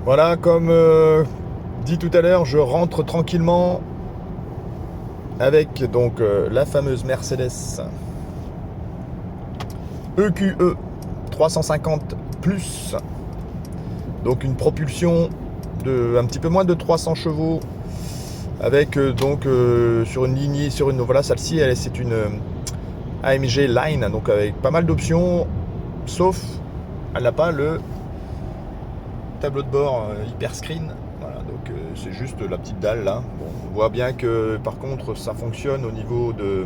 Voilà, comme dit tout à l'heure, je rentre tranquillement avec donc la fameuse Mercedes EQE 350 plus, donc une propulsion de un petit peu moins de 300 chevaux, avec sur une lignée, voilà, celle-ci, c'est une AMG Line, donc avec pas mal d'options, sauf elle n'a pas le tableau de bord hyper screen. Voilà, donc c'est juste la petite dalle là. Bon, on voit bien que par contre ça fonctionne au niveau de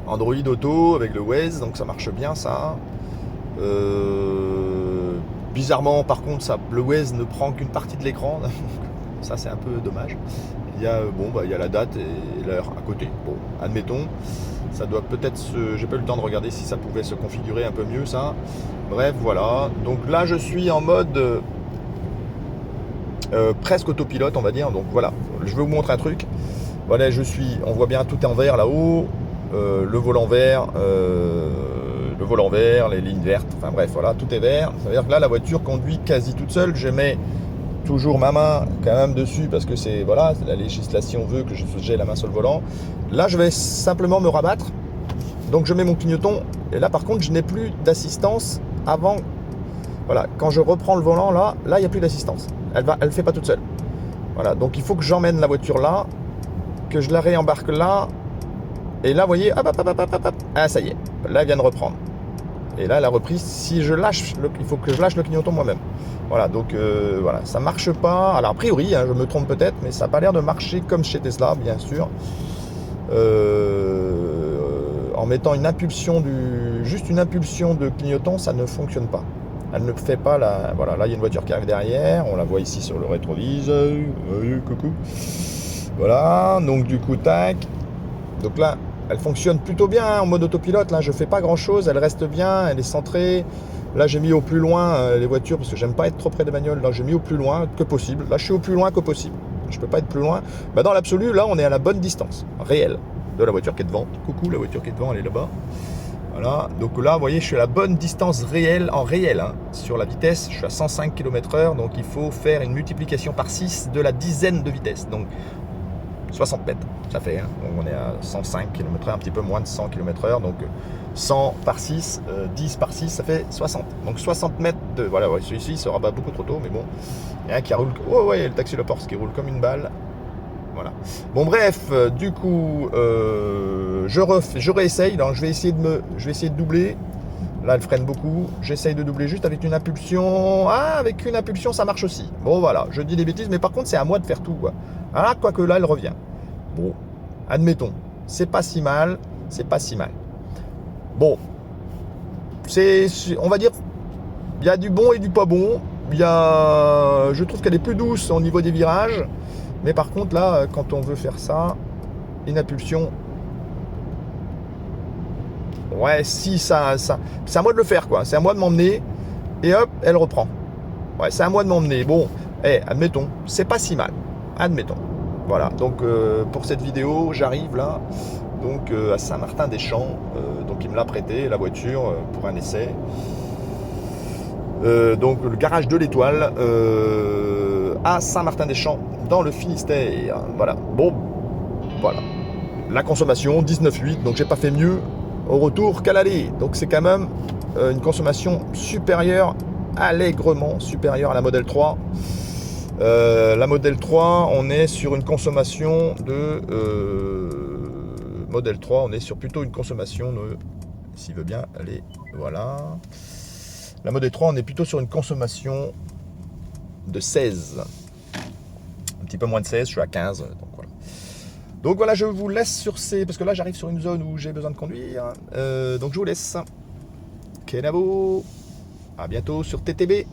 Android Auto avec le Waze, donc ça marche bien ça. Bizarrement par contre le Waze ne prend qu'une partie de l'écran. Ça c'est un peu dommage. Il y a il y a la date et l'heure à côté. Bon, admettons. Ça doit peut-être j'ai pas eu le temps de regarder si ça pouvait se configurer un peu mieux ça. Bref, voilà. Donc là je suis en mode presque autopilote, on va dire. Donc voilà, je vais vous montrer un truc. Voilà, on voit bien, tout est en vert là-haut, le volant vert, les lignes vertes, enfin bref, voilà, tout est vert. Ça veut dire que là, la voiture conduit quasi toute seule. Je mets toujours ma main quand même dessus parce que voilà, la législation veut que j'ai la main sur le volant. Là, je vais simplement me rabattre. Donc je mets mon clignoton et là par contre je n'ai plus d'assistance avant. Voilà, quand je reprends le volant là il n'y a plus d'assistance. Elle fait pas toute seule. Voilà, donc il faut que j'emmène la voiture là, que je la réembarque là. Et là, vous voyez, hop, hop, hop, hop, hop, hop. Ah, ça y est, là, elle vient de reprendre. Et là, elle a repris. Si je lâche, il faut que je lâche le clignoton moi-même. Voilà, donc voilà, ça marche pas. Alors, a priori, hein, je me trompe peut-être, mais ça n'a pas l'air de marcher comme chez Tesla, bien sûr. En mettant juste une impulsion de clignoton, ça ne fonctionne pas. Elle ne fait pas la. Voilà, là, il y a une voiture qui arrive derrière. On la voit ici sur le rétroviseur. Coucou. Voilà, donc du coup, tac. Donc là, elle fonctionne plutôt bien en mode autopilote. Là, je fais pas grand chose, elle reste bien, elle est centrée. Là, j'ai mis au plus loin les voitures parce que j'aime pas être trop près des bagnoles. Là, j'ai mis au plus loin que possible. Là, je suis au plus loin que possible. Je peux pas être plus loin. Bah, dans l'absolu, là, on est à la bonne distance réelle de la voiture qui est devant. Coucou, la voiture qui est devant, elle est là-bas. Voilà. Donc là, vous voyez, je suis à la bonne distance réelle, en réel, hein, sur la vitesse. Je suis à 105 km/h, donc il faut faire une multiplication par 6 de la dizaine de vitesse. Donc 60 mètres, ça fait. Hein. Donc on est à 105 km/h, un petit peu moins de 100 km/h. Donc 100 par 6, 10 par 6, ça fait 60. Donc 60 mètres de. Voilà, ouais, celui-ci il se rabat beaucoup trop tôt, mais bon. Il y a un qui roule. Oh ouais, le taxi Le Porsche qui roule comme une balle. Voilà. Bon, bref, du coup, je réessaye. Donc je vais essayer de doubler. Là, elle freine beaucoup. J'essaye de doubler juste avec une impulsion. Ah, avec une impulsion, ça marche aussi. Bon, voilà, je dis des bêtises, mais par contre, c'est à moi de faire tout, quoi. Ah, quoique là, elle revient. Bon, admettons. C'est pas si mal. C'est pas si mal. Bon, on va dire, il y a du bon et du pas bon. Je trouve qu'elle est plus douce au niveau des virages. Mais par contre, là, quand on veut faire ça, une impulsion. Ouais, si ça, c'est à moi de le faire, quoi. C'est à moi de m'emmener. Et hop, elle reprend. Ouais, c'est à moi de m'emmener. Bon, admettons, c'est pas si mal. Admettons. Voilà, donc pour cette vidéo, j'arrive là, donc à Saint-Martin-des-Champs. Donc il me l'a prêté, la voiture, pour un essai. Donc le garage de l'Étoile, à Saint-Martin-des-Champs, dans le Finistère. Voilà, bon, voilà. La consommation, 19,8, donc j'ai pas fait mieux au retour qu'à l'aller. Donc c'est quand même une consommation supérieure, allègrement supérieure à la Model 3. La Model 3, on est sur une consommation de Model 3, on est sur plutôt une consommation de, s'il veut bien, allez, voilà. La Model 3, on est plutôt sur une consommation de 16. Un petit peu moins de 16, je suis à 15, donc voilà. Donc voilà, je vous laisse sur parce que là j'arrive sur une zone où j'ai besoin de conduire. Donc je vous laisse. Kenavo. À bientôt sur TTB.